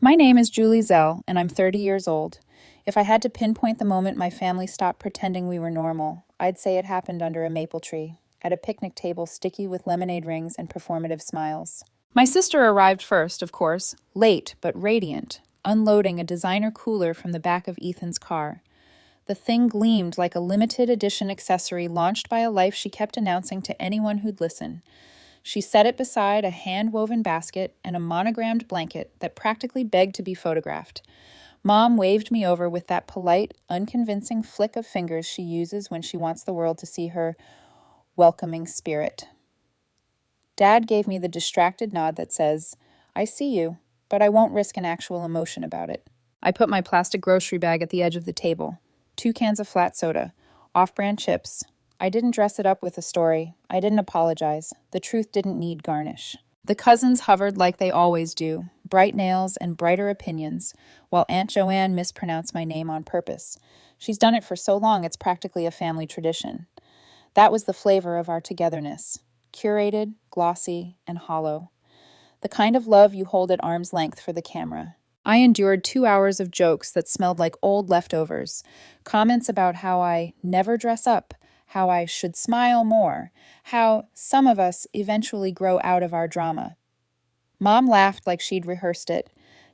My name is Julie Zell, and I'm 30 years old. If I had to pinpoint the moment my family stopped pretending we were normal, I'd say it happened under a maple tree, at a picnic table sticky with lemonade rings and performative smiles. My sister arrived first, of course, late but radiant, unloading a designer cooler from the back of Ethan's car. The thing gleamed like a limited edition accessory launched by a life she kept announcing to anyone who'd listen. She set it beside a hand-woven basket and a monogrammed blanket that practically begged to be photographed. Mom waved me over with that polite, unconvincing flick of fingers she uses when she wants the world to see her welcoming spirit. Dad gave me the distracted nod that says, "I see you, but I won't risk an actual emotion about it." I put my plastic grocery bag at the edge of the table. 2 cans of flat soda, off-brand chips. I didn't dress it up with a story. I didn't apologize. The truth didn't need garnish. The cousins hovered like they always do, bright nails and brighter opinions, while Aunt Joanne mispronounced my name on purpose. She's done it for so long it's practically a family tradition. That was the flavor of our togetherness. Curated, glossy, and hollow. The kind of love you hold at arm's length for the camera. I endured 2 hours of jokes that smelled like old leftovers, comments about how I never dress up, how I should smile more, how some of us eventually grow out of our drama. Mom laughed like she'd rehearsed it.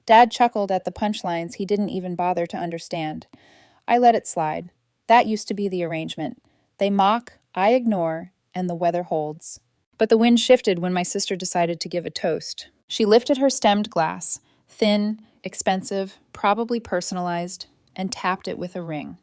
Dad chuckled at the punchlines he didn't even bother to understand. I let it slide. That used to be the arrangement. They mock, I ignore, and the weather holds. But the wind shifted when my sister decided to give a toast. She lifted her stemmed glass, thin, expensive, probably personalized, and tapped it with a ring.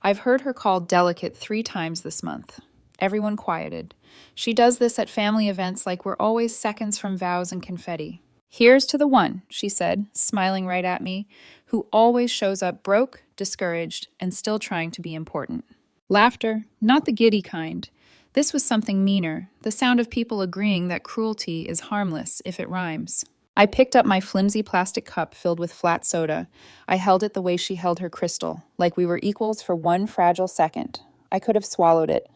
I've heard her called delicate 3 times this month. Everyone quieted. She does this at family events like we're always seconds from vows and confetti. "Here's to the one," she said, smiling right at me, "who always shows up broke, discouraged, and still trying to be important." Laughter, not the giddy kind. This was something meaner, the sound of people agreeing that cruelty is harmless if it rhymes. I picked up my flimsy plastic cup filled with flat soda. I held it the way she held her crystal, like we were equals for one fragile second. I could have swallowed it.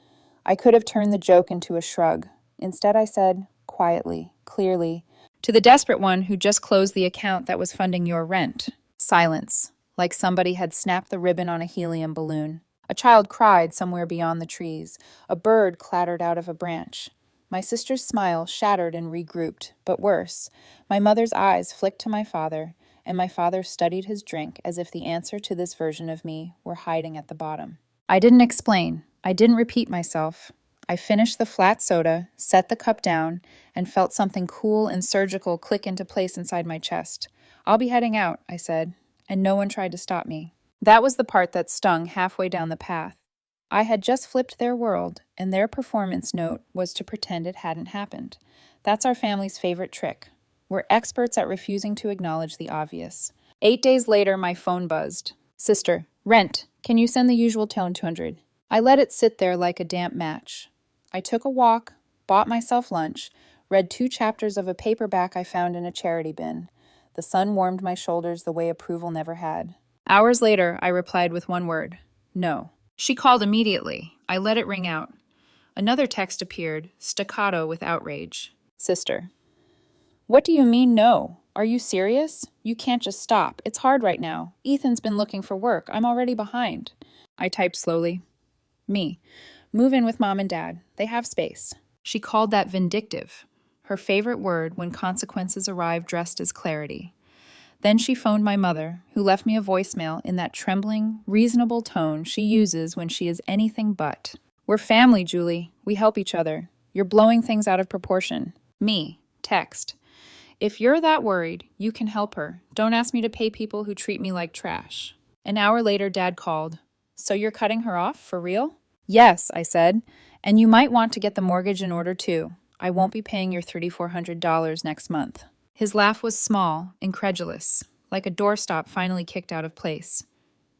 I could have turned the joke into a shrug. Instead, I said, quietly, clearly, "To the desperate one who just closed the account that was funding your rent." Silence, like somebody had snapped the ribbon on a helium balloon. A child cried somewhere beyond the trees. A bird clattered out of a branch. My sister's smile shattered and regrouped, but worse, my mother's eyes flicked to my father, and my father studied his drink as if the answer to this version of me were hiding at the bottom. I didn't explain. I didn't repeat myself. I finished the flat soda, set the cup down, and felt something cool and surgical click into place inside my chest. "I'll be heading out," I said, and no one tried to stop me. That was the part that stung halfway down the path. I had just flipped their world, and their performance note was to pretend it hadn't happened. That's our family's favorite trick. We're experts at refusing to acknowledge the obvious. 8 days later, my phone buzzed. "Sister, rent. Can you send the usual tone 200?" I let it sit there like a damp match. I took a walk, bought myself lunch, read 2 chapters of a paperback I found in a charity bin. The sun warmed my shoulders the way approval never had. Hours later, I replied with one word, "No." She called immediately. I let it ring out. Another text appeared, staccato with outrage. "Sister, what do you mean no? Are you serious? You can't just stop. It's hard right now. Ethan's been looking for work. I'm already behind." I typed slowly. "Me. Move in with Mom and Dad. They have space." She called that vindictive, her favorite word when consequences arrive dressed as clarity. Then she phoned my mother, who left me a voicemail in that trembling, reasonable tone she uses when she is anything but. "We're family, Julie. We help each other. You're blowing things out of proportion." Me, text. "If you're that worried, you can help her. Don't ask me to pay people who treat me like trash." An hour later, Dad called. "So you're cutting her off, for real?" "Yes," I said. "And you might want to get the mortgage in order, too. I won't be paying your $3,400 next month." His laugh was small, incredulous, like a doorstop finally kicked out of place.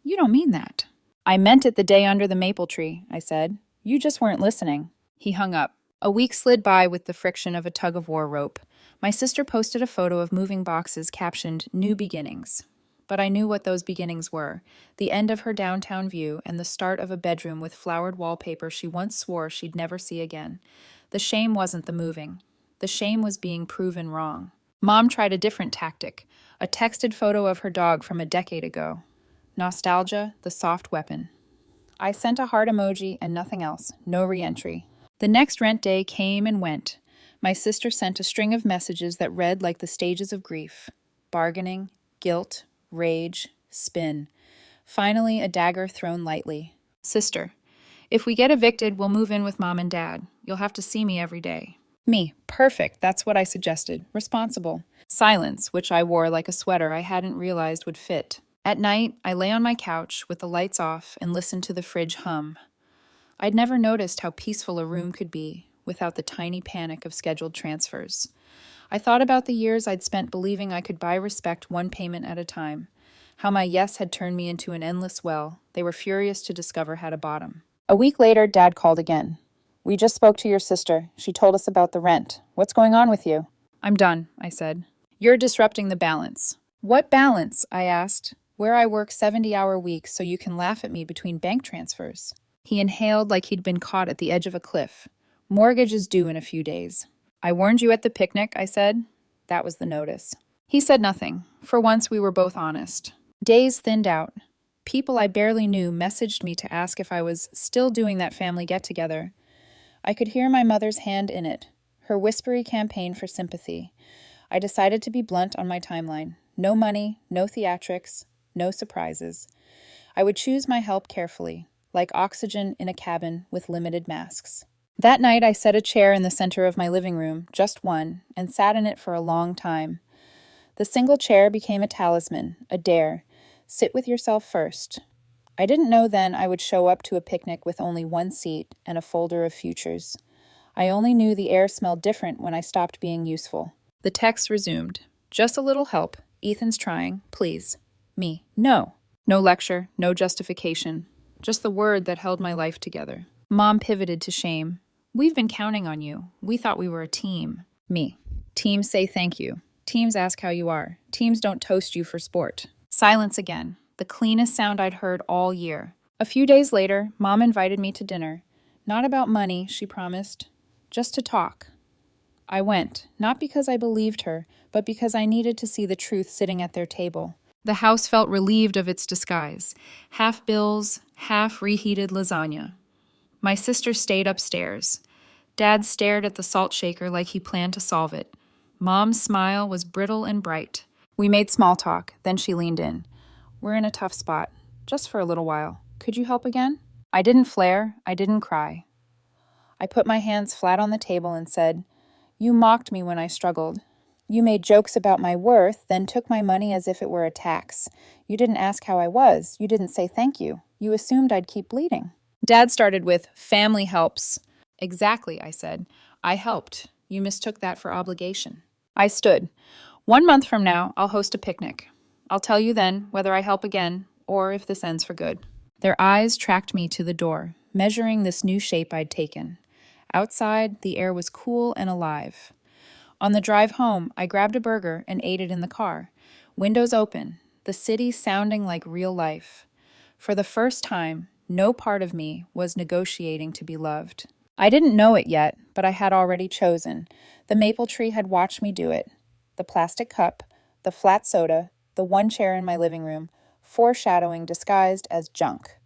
"You don't mean that." "I meant it the day under the maple tree," I said. "You just weren't listening." He hung up. A week slid by with the friction of a tug-of-war rope. My sister posted a photo of moving boxes captioned "New Beginnings." But I knew what those beginnings were, the end of her downtown view and the start of a bedroom with flowered wallpaper she once swore she'd never see again. The shame wasn't the moving. The shame was being proven wrong. Mom tried a different tactic, a texted photo of her dog from a decade ago. Nostalgia, the soft weapon. I sent a heart emoji and nothing else, no re-entry. The next rent day came and went. My sister sent a string of messages that read like the stages of grief: bargaining, guilt, rage, spin. Finally, a dagger thrown lightly. Sister, if we get evicted, we'll move in with Mom and Dad. You'll have to see me every day. Me, perfect, that's what I suggested. Responsible. Silence, which I wore like a sweater I hadn't realized would fit. At night, I lay on my couch with the lights off and listened to the fridge hum. I'd never noticed how peaceful a room could be without the tiny panic of scheduled transfers. I thought about the years I'd spent believing I could buy respect one payment at a time, how my yes had turned me into an endless well they were furious to discover had a bottom. A week later, Dad called again. We just spoke to your sister. She told us about the rent. What's going on with you? I'm done, I said. You're disrupting the balance. What balance? I asked. Where I work 70-hour weeks so you can laugh at me between bank transfers. He inhaled like he'd been caught at the edge of a cliff. Mortgage is due in a few days. I warned you at the picnic, I said. That was the notice. He said nothing. For once, we were both honest. Days thinned out. People I barely knew messaged me to ask if I was still doing that family get-together. I could hear my mother's hand in it, her whispery campaign for sympathy. I decided to be blunt on my timeline. No money, no theatrics, no surprises. I would choose my help carefully, like oxygen in a cabin with limited masks. That night, I set a chair in the center of my living room, just one, and sat in it for a long time. The single chair became a talisman, a dare. Sit with yourself first. I didn't know then I would show up to a picnic with only one seat and a folder of futures. I only knew the air smelled different when I stopped being useful. The text resumed. Just a little help. Ethan's trying. Please. Me. No. No lecture, no justification. Just the word that held my life together. Mom pivoted to shame. We've been counting on you. We thought we were a team. Me. Teams say thank you. Teams ask how you are. Teams don't toast you for sport. Silence again. The cleanest sound I'd heard all year. A few days later, Mom invited me to dinner. Not about money, she promised. Just to talk. I went, not because I believed her, but because I needed to see the truth sitting at their table. The house felt relieved of its disguise. Half bills, half reheated lasagna. My sister stayed upstairs. Dad stared at the salt shaker like he planned to solve it. Mom's smile was brittle and bright. We made small talk, then she leaned in. We're in a tough spot, just for a little while. Could you help again? I didn't flare, I didn't cry. I put my hands flat on the table and said, You mocked me when I struggled. You made jokes about my worth, then took my money as if it were a tax. You didn't ask how I was. You didn't say thank you. You assumed I'd keep bleeding. Dad started with, family helps. Exactly, I said. I helped. You mistook that for obligation. I stood. 1 month from now, I'll host a picnic. I'll tell you then whether I help again or if this ends for good. Their eyes tracked me to the door, measuring this new shape I'd taken. Outside, the air was cool and alive. On the drive home, I grabbed a burger and ate it in the car. Windows open, the city sounding like real life. For the first time, no part of me was negotiating to be loved. I didn't know it yet, but I had already chosen. The maple tree had watched me do it. The plastic cup, the flat soda, the one chair in my living room, foreshadowing disguised as junk.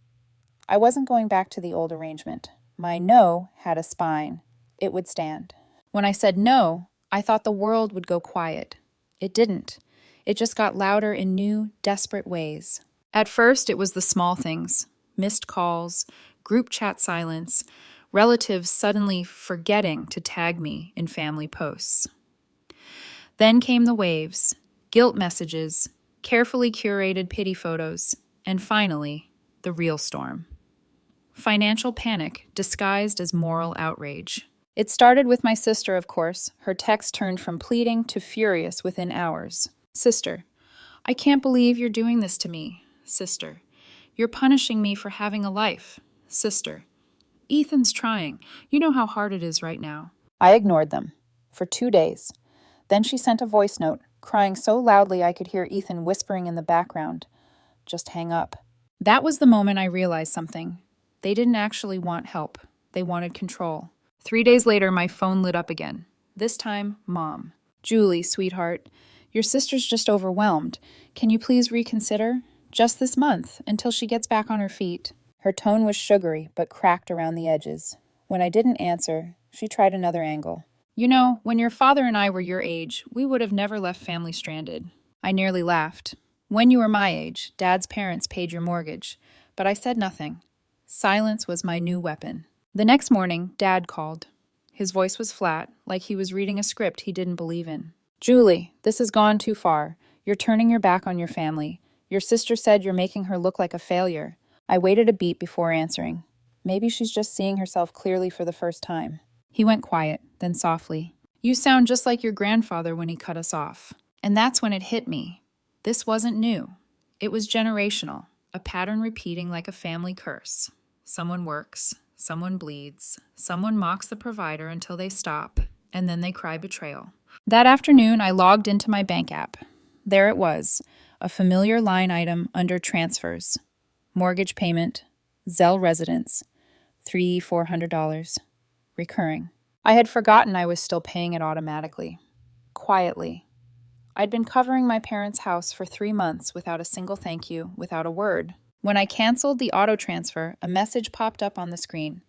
I wasn't going back to the old arrangement. My no had a spine. It would stand. When I said no, I thought the world would go quiet. It didn't. It just got louder in new, desperate ways. At first, it was the small things. Missed calls, group chat silence, relatives suddenly forgetting to tag me in family posts. Then came the waves, guilt messages, carefully curated pity photos, and finally, the real storm. Financial panic disguised as moral outrage. It started with my sister, of course. Her text turned from pleading to furious within hours. Sister, I can't believe you're doing this to me. Sister, you're punishing me for having a life. Sister, Ethan's trying. You know how hard it is right now. I ignored them. For 2 days. Then she sent a voice note, crying so loudly I could hear Ethan whispering in the background. Just hang up. That was the moment I realized something. They didn't actually want help. They wanted control. 3 days later, my phone lit up again. This time, Mom. Julie, sweetheart, your sister's just overwhelmed. Can you please reconsider? Just this month, until she gets back on her feet. Her tone was sugary, but cracked around the edges. When I didn't answer, she tried another angle. You know, when your father and I were your age, we would have never left family stranded. I nearly laughed. When you were my age, Dad's parents paid your mortgage. But I said nothing. Silence was my new weapon. The next morning, Dad called. His voice was flat, like he was reading a script he didn't believe in. Julie, this has gone too far. You're turning your back on your family. Your sister said you're making her look like a failure. I waited a beat before answering. Maybe she's just seeing herself clearly for the first time. He went quiet, then softly. You sound just like your grandfather when he cut us off. And that's when it hit me. This wasn't new. It was generational, a pattern repeating like a family curse. Someone works, someone bleeds, someone mocks the provider until they stop, and then they cry betrayal. That afternoon, I logged into my bank app. There it was, a familiar line item under transfers. Mortgage payment, Zelle residence, $400, recurring. I had forgotten I was still paying it automatically. Quietly. I'd been covering my parents' house for 3 months without a single thank you, without a word. When I canceled the auto transfer, a message popped up on the screen.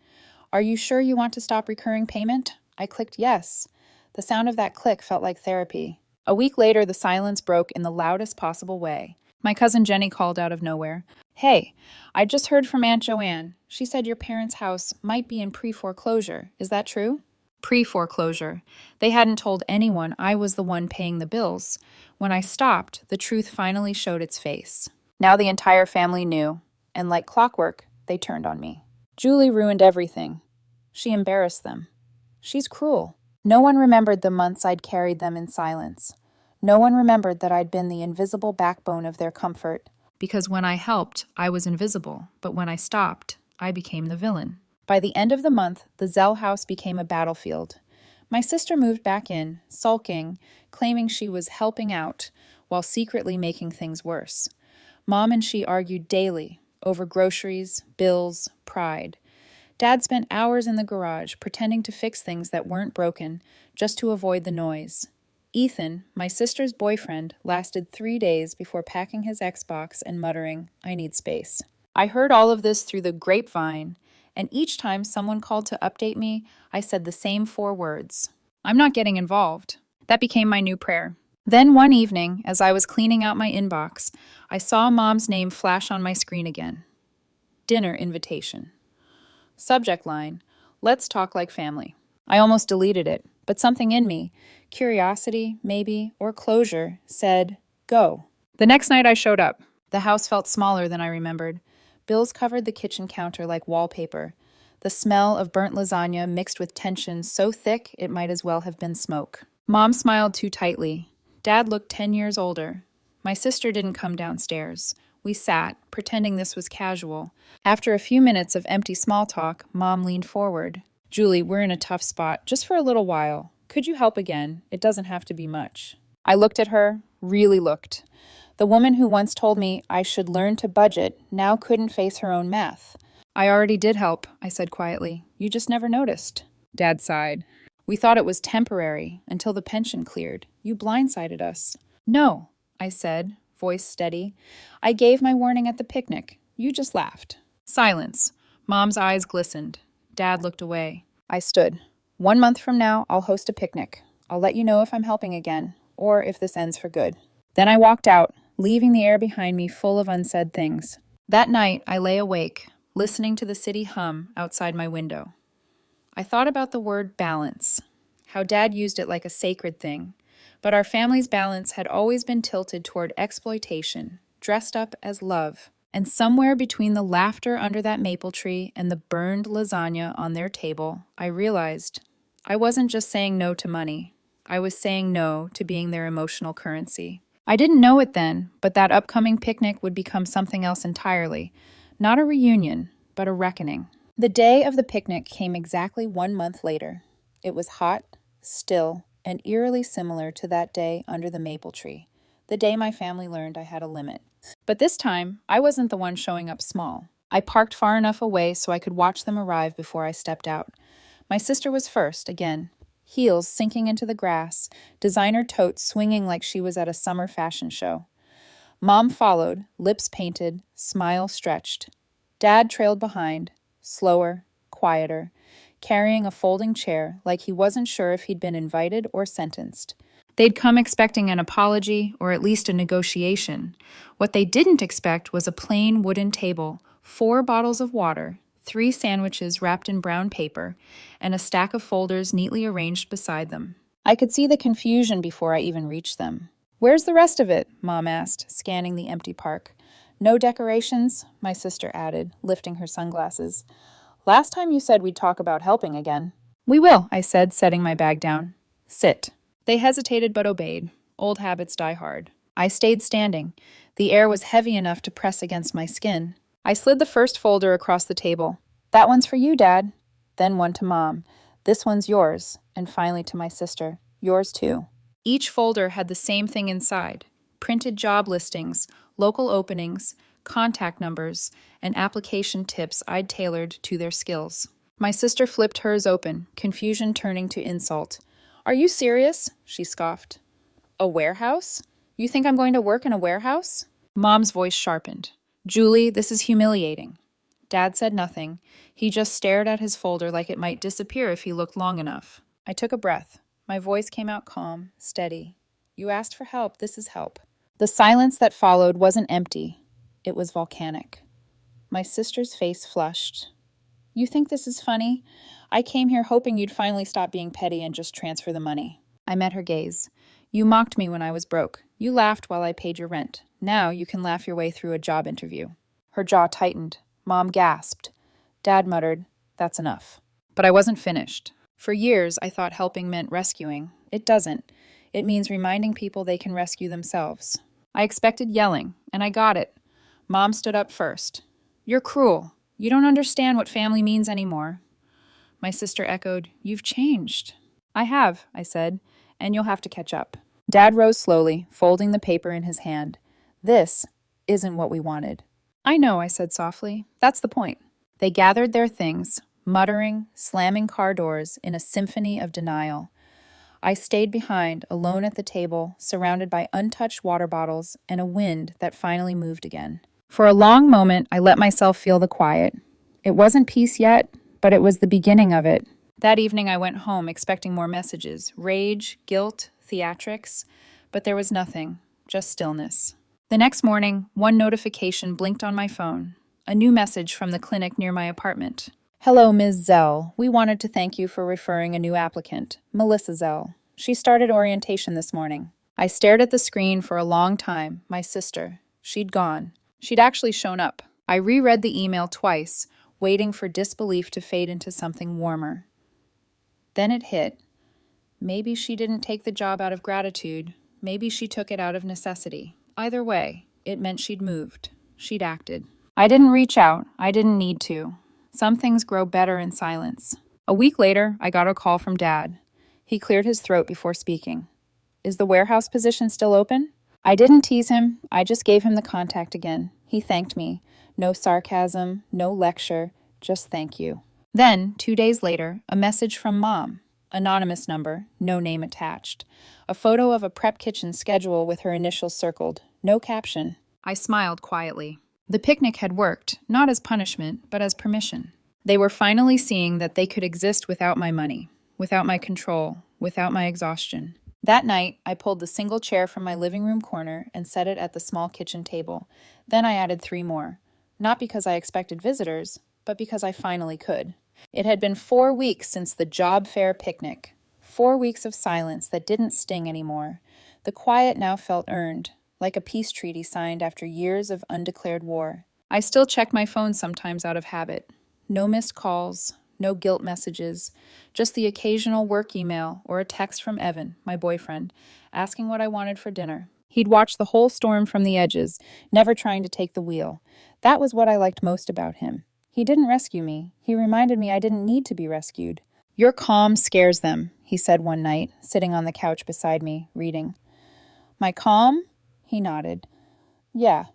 Are you sure you want to stop recurring payment? I clicked yes. The sound of that click felt like therapy. A week later, the silence broke in the loudest possible way. My cousin Jenny called out of nowhere. Hey, I just heard from Aunt Joanne. She said your parents' house might be in pre-foreclosure. Is that true? Pre-foreclosure. They hadn't told anyone I was the one paying the bills. When I stopped, the truth finally showed its face. Now the entire family knew, and like clockwork, they turned on me. Julie ruined everything. She embarrassed them. She's cruel. No one remembered the months I'd carried them in silence. No one remembered that I'd been the invisible backbone of their comfort. Because when I helped, I was invisible, but when I stopped, I became the villain. By the end of the month, the Zell house became a battlefield. My sister moved back in, sulking, claiming she was helping out, while secretly making things worse. Mom and she argued daily, over groceries, bills, pride. Dad spent hours in the garage, pretending to fix things that weren't broken, just to avoid the noise. Ethan, my sister's boyfriend, lasted 3 days before packing his Xbox and muttering, I need space. I heard all of this through the grapevine, and each time someone called to update me, I said the same 4 words. I'm not getting involved. That became my new prayer. Then one evening, as I was cleaning out my inbox, I saw Mom's name flash on my screen again. Dinner invitation. Subject line, let's talk like family. I almost deleted it, but something in me, curiosity, maybe, or closure, said, go. The next night I showed up. The house felt smaller than I remembered. Bills covered the kitchen counter like wallpaper. The smell of burnt lasagna mixed with tension so thick it might as well have been smoke. Mom smiled too tightly. Dad looked 10 years older. My sister didn't come downstairs. We sat, pretending this was casual. After a few minutes of empty small talk, Mom leaned forward. Julie, we're in a tough spot, just for a little while. Could you help again? It doesn't have to be much. I looked at her, really looked. The woman who once told me I should learn to budget now couldn't face her own math. I already did help, I said quietly. You just never noticed. Dad sighed. We thought it was temporary, until the pension cleared. You blindsided us. No, I said, voice steady. I gave my warning at the picnic. You just laughed. Silence. Mom's eyes glistened. Dad looked away. I stood. 1 month from now, I'll host a picnic. I'll let you know if I'm helping again, or if this ends for good. Then I walked out, leaving the air behind me full of unsaid things. That night, I lay awake, listening to the city hum outside my window. I thought about the word balance, how Dad used it like a sacred thing. But our family's balance had always been tilted toward exploitation, dressed up as love. And somewhere between the laughter under that maple tree and the burned lasagna on their table, I realized I wasn't just saying no to money. I was saying no to being their emotional currency. I didn't know it then, but that upcoming picnic would become something else entirely. Not a reunion, but a reckoning. The day of the picnic came exactly 1 month later. It was hot, still, and eerily similar to that day under the maple tree, the day my family learned I had a limit. But this time, I wasn't the one showing up small. I parked far enough away so I could watch them arrive before I stepped out. My sister was first, again. heels sinking into the grass, designer totes swinging like she was at a summer fashion show. Mom followed, lips painted, smile stretched. Dad trailed behind, slower, quieter, carrying a folding chair like he wasn't sure if he'd been invited or sentenced. They'd come expecting an apology or at least a negotiation. What they didn't expect was a plain wooden table, 4 bottles of water, 3 sandwiches wrapped in brown paper, and a stack of folders neatly arranged beside them. I could see the confusion before I even reached them. "Where's the rest of it?" Mom asked, scanning the empty park. "No decorations?" my sister added, lifting her sunglasses. "Last time you said we'd talk about helping again." "We will," I said, setting my bag down. "Sit." They hesitated but obeyed. Old habits die hard. I stayed standing. The air was heavy enough to press against my skin. I slid the first folder across the table. "That one's for you, Dad." Then one to Mom. "This one's yours." And finally to my sister. "Yours too." Each folder had the same thing inside: printed job listings, local openings, contact numbers, and application tips I'd tailored to their skills. My sister flipped hers open, confusion turning to insult. "Are you serious?" she scoffed. "A warehouse? You think I'm going to work in a warehouse?" Mom's voice sharpened. "Julie, this is humiliating." Dad said nothing. He just stared at his folder like it might disappear if he looked long enough. I took a breath. My voice came out calm, steady. "You asked for help. This is help." The silence that followed wasn't empty. It was volcanic. My sister's face flushed. "You think this is funny? I came here hoping you'd finally stop being petty and just transfer the money." I met her gaze. "You mocked me when I was broke. You laughed while I paid your rent. Now you can laugh your way through a job interview." Her jaw tightened. Mom gasped. Dad muttered, "That's enough." But I wasn't finished. For years, I thought helping meant rescuing. It doesn't. It means reminding people they can rescue themselves. I expected yelling, and I got it. Mom stood up first. "You're cruel. You don't understand what family means anymore." My sister echoed, "You've changed." "I have," I said, "and you'll have to catch up." Dad rose slowly, folding the paper in his hand. "This isn't what we wanted." "I know," I said softly. "That's the point." They gathered their things, muttering, slamming car doors in a symphony of denial. I stayed behind, alone at the table, surrounded by untouched water bottles and a wind that finally moved again. For a long moment, I let myself feel the quiet. It wasn't peace yet, but it was the beginning of it. That evening, I went home expecting more messages: rage, guilt, theatrics. But there was nothing, just stillness. The next morning, one notification blinked on my phone. A new message from the clinic near my apartment. "Hello, Ms. Zell. We wanted to thank you for referring a new applicant, Melissa Zell. She started orientation this morning." I stared at the screen for a long time. My sister. She'd gone. She'd actually shown up. I reread the email twice, waiting for disbelief to fade into something warmer. Then it hit. Maybe she didn't take the job out of gratitude. Maybe she took it out of necessity. Either way, it meant she'd moved. She'd acted. I didn't reach out. I didn't need to. Some things grow better in silence. A week later, I got a call from Dad. He cleared his throat before speaking. "Is the warehouse position still open?" I didn't tease him. I just gave him the contact again. He thanked me. No sarcasm, no lecture, just thank you. Then, 2 days later, a message from Mom. Anonymous number, no name attached. A photo of a prep kitchen schedule with her initials circled. No caption. I smiled quietly. The picnic had worked, not as punishment, but as permission. They were finally seeing that they could exist without my money, without my control, without my exhaustion. That night, I pulled the single chair from my living room corner and set it at the small kitchen table. Then I added 3 more. Not because I expected visitors, but because I finally could. It had been 4 weeks since the job fair picnic. 4 weeks of silence that didn't sting anymore. The quiet now felt earned, like a peace treaty signed after years of undeclared war. I still checked my phone sometimes out of habit. No missed calls, no guilt messages, just the occasional work email or a text from Evan, my boyfriend, asking what I wanted for dinner. He'd watch the whole storm from the edges, never trying to take the wheel. That was what I liked most about him. He didn't rescue me. He reminded me I didn't need to be rescued. "Your calm scares them," he said one night, sitting on the couch beside me, reading. "My calm?" He nodded. "Yeah.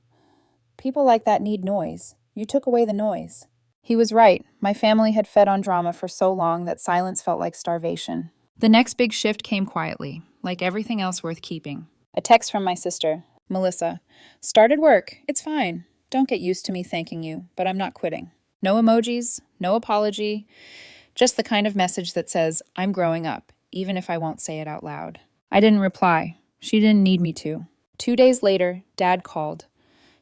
People like that need noise. You took away the noise." He was right. My family had fed on drama for so long that silence felt like starvation. The next big shift came quietly, like everything else worth keeping. A text from my sister, Melissa. Started work. It's fine. Don't get used to me thanking you, but I'm not quitting. No emojis, no apology, just the kind of message that says, I'm growing up, even if I won't say it out loud. I didn't reply. She didn't need me to. 2 days later, Dad called.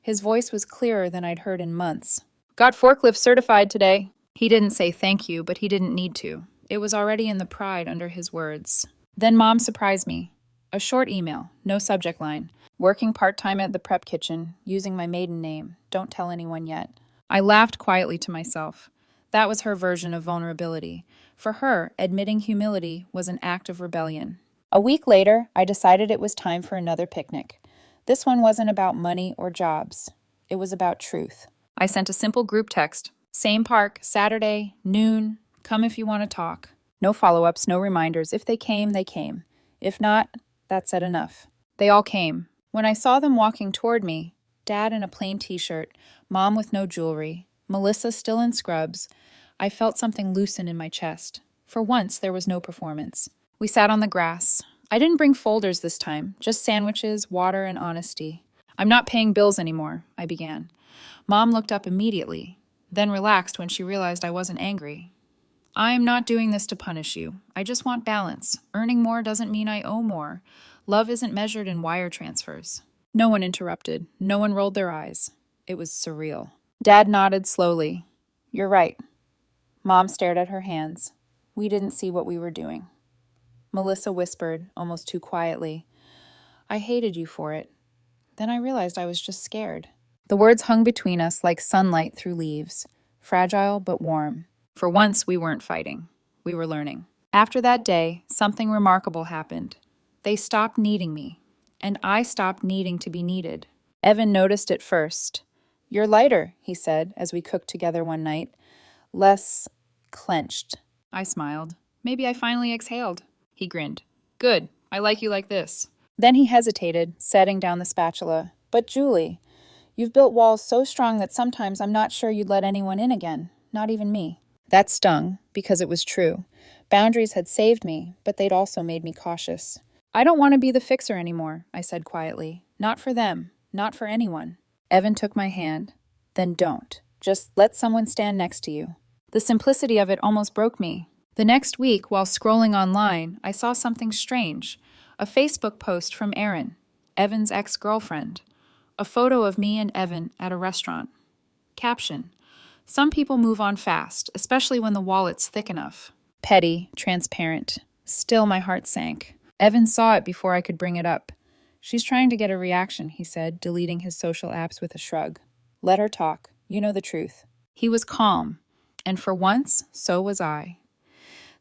His voice was clearer than I'd heard in months. Got forklift certified today. He didn't say thank you, but he didn't need to. It was already in the pride under his words. Then Mom surprised me. A short email, no subject line. Working part-time at the prep kitchen, using my maiden name. Don't tell anyone yet. I laughed quietly to myself. That was her version of vulnerability. For her, admitting humility was an act of rebellion. A week later, I decided it was time for another picnic. This one wasn't about money or jobs. It was about truth. I sent a simple group text. Same park, Saturday, noon. Come if you want to talk. No follow-ups, no reminders. If they came, they came. If not, that said enough. They all came. When I saw them walking toward me, Dad in a plain t-shirt, Mom with no jewelry, Melissa still in scrubs, I felt something loosen in my chest. For once, there was no performance. We sat on the grass. I didn't bring folders this time, just sandwiches, water, and honesty. I'm not paying bills anymore, I began. Mom looked up immediately, then relaxed when she realized I wasn't angry. I'm not doing this to punish you. I just want balance. Earning more doesn't mean I owe more. Love isn't measured in wire transfers. No one interrupted. No one rolled their eyes. It was surreal. Dad nodded slowly. You're right. Mom stared at her hands. We didn't see what we were doing. Melissa whispered, almost too quietly, I hated you for it. Then I realized I was just scared. The words hung between us like sunlight through leaves, fragile but warm. For once, we weren't fighting. We were learning. After that day, something remarkable happened. They stopped needing me, and I stopped needing to be needed. Evan noticed it first. You're lighter, he said, as we cooked together one night. Less clenched. I smiled. Maybe I finally exhaled. He grinned. Good. I like you like this. Then he hesitated, setting down the spatula. But Julie, you've built walls so strong that sometimes I'm not sure you'd let anyone in again, not even me. That stung, because it was true. Boundaries had saved me, but they'd also made me cautious. I don't want to be the fixer anymore, I said quietly. Not for them, not for anyone. Evan took my hand. Then don't. Just let someone stand next to you. The simplicity of it almost broke me. The next week, while scrolling online, I saw something strange. A Facebook post from Erin, Evan's ex-girlfriend. A photo of me and Evan at a restaurant. Caption: Some people move on fast, especially when the wallet's thick enough. Petty, transparent. Still, my heart sank. Evan saw it before I could bring it up. She's trying to get a reaction, he said, deleting his social apps with a shrug. Let her talk. You know the truth. He was calm, and for once, so was I.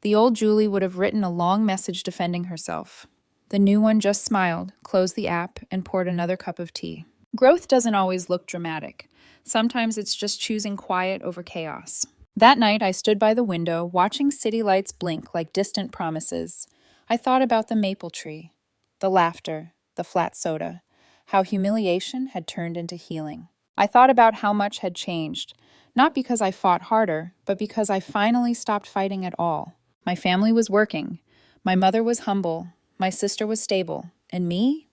The old Julie would have written a long message defending herself. The new one just smiled, closed the app, and poured another cup of tea. Growth doesn't always look dramatic. Sometimes it's just choosing quiet over chaos. That night, I stood by the window, watching city lights blink like distant promises. I thought about the maple tree, the laughter, the flat soda, how humiliation had turned into healing. I thought about how much had changed, not because I fought harder, but because I finally stopped fighting at all. My family was working. My mother was humble. My sister was stable. And me?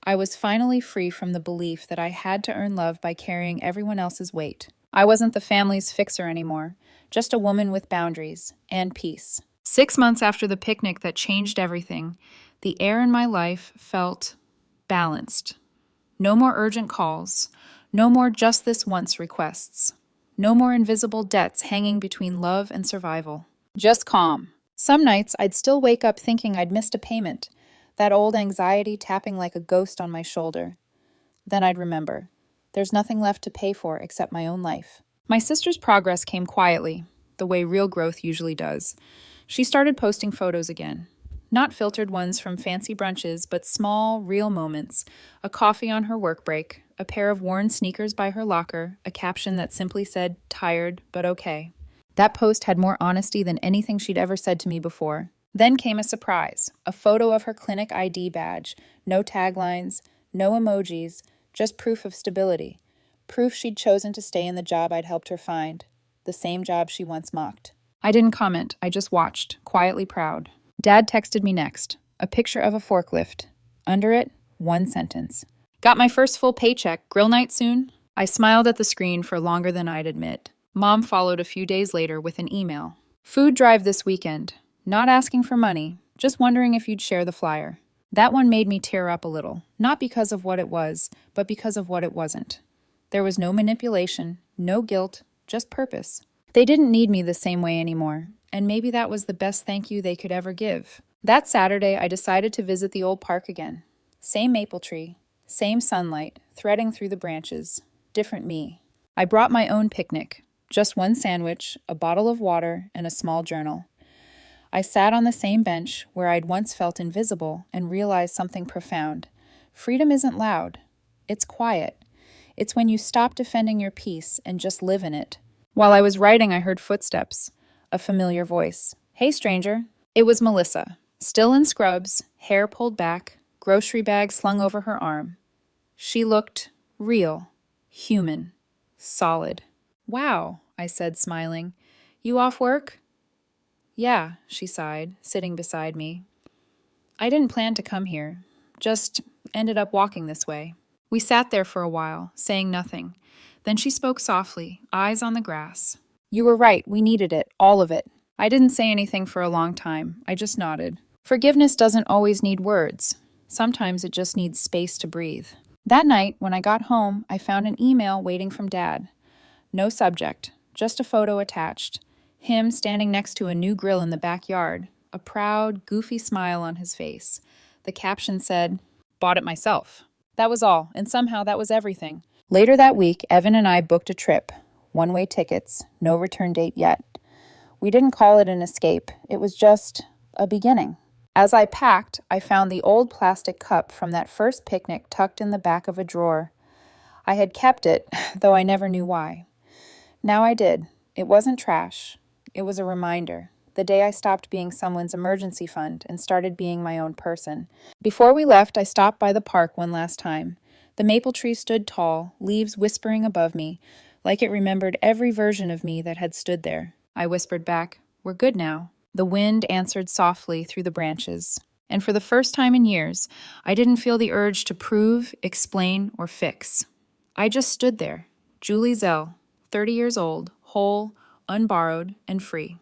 I was finally free from the belief that I had to earn love by carrying everyone else's weight. I wasn't the family's fixer anymore, just a woman with boundaries and peace. 6 months after the picnic that changed everything, the air in my life felt balanced. No more urgent calls. No more just this once requests. No more invisible debts hanging between love and survival. Just calm. Some nights I'd still wake up thinking I'd missed a payment, that old anxiety tapping like a ghost on my shoulder. Then I'd remember. There's nothing left to pay for except my own life. My sister's progress came quietly, the way real growth usually does. She started posting photos again. Not filtered ones from fancy brunches, but small, real moments. A coffee on her work break, a pair of worn sneakers by her locker, a caption that simply said, tired, but okay. That post had more honesty than anything she'd ever said to me before. Then came a surprise, a photo of her clinic ID badge, no taglines, no emojis, just proof of stability. Proof she'd chosen to stay in the job I'd helped her find, the same job she once mocked. I didn't comment, I just watched, quietly proud. Dad texted me next, a picture of a forklift. Under it, one sentence. Got my first full paycheck. Grill night soon? I smiled at the screen for longer than I'd admit. Mom followed a few days later with an email. Food drive this weekend. Not asking for money, just wondering if you'd share the flyer. That one made me tear up a little, not because of what it was, but because of what it wasn't. There was no manipulation, no guilt, just purpose. They didn't need me the same way anymore, and maybe that was the best thank you they could ever give. That Saturday, I decided to visit the old park again. Same maple tree, same sunlight, threading through the branches. Different me. I brought my own picnic. Just one sandwich, a bottle of water, and a small journal. I sat on the same bench where I'd once felt invisible and realized something profound. Freedom isn't loud. It's quiet. It's when you stop defending your peace and just live in it. While I was writing, I heard footsteps. A familiar voice. Hey, stranger. It was Melissa. Still in scrubs, hair pulled back, grocery bag slung over her arm. She looked real, human, solid. Wow, I said, smiling. You off work? Yeah, she sighed, sitting beside me. I didn't plan to come here. Just ended up walking this way. We sat there for a while, saying nothing. Then she spoke softly, eyes on the grass. You were right, we needed it, all of it. I didn't say anything for a long time. I just nodded. Forgiveness doesn't always need words. Sometimes it just needs space to breathe. That night, when I got home, I found an email waiting from Dad. No subject, just a photo attached. Him standing next to a new grill in the backyard, a proud, goofy smile on his face. The caption said, "Bought it myself." That was all, and somehow that was everything. Later that week, Evan and I booked a trip. One-way tickets, no return date yet. We didn't call it an escape. It was just a beginning. As I packed, I found the old plastic cup from that first picnic tucked in the back of a drawer. I had kept it, though I never knew why. Now I did. It wasn't trash. It was a reminder. The day I stopped being someone's emergency fund and started being my own person. Before we left, I stopped by the park one last time. The maple tree stood tall, leaves whispering above me, like it remembered every version of me that had stood there. I whispered back, "We're good now." The wind answered softly through the branches. And for the first time in years, I didn't feel the urge to prove, explain, or fix. I just stood there, Julie Zell, 30 years old, whole, unborrowed, and free.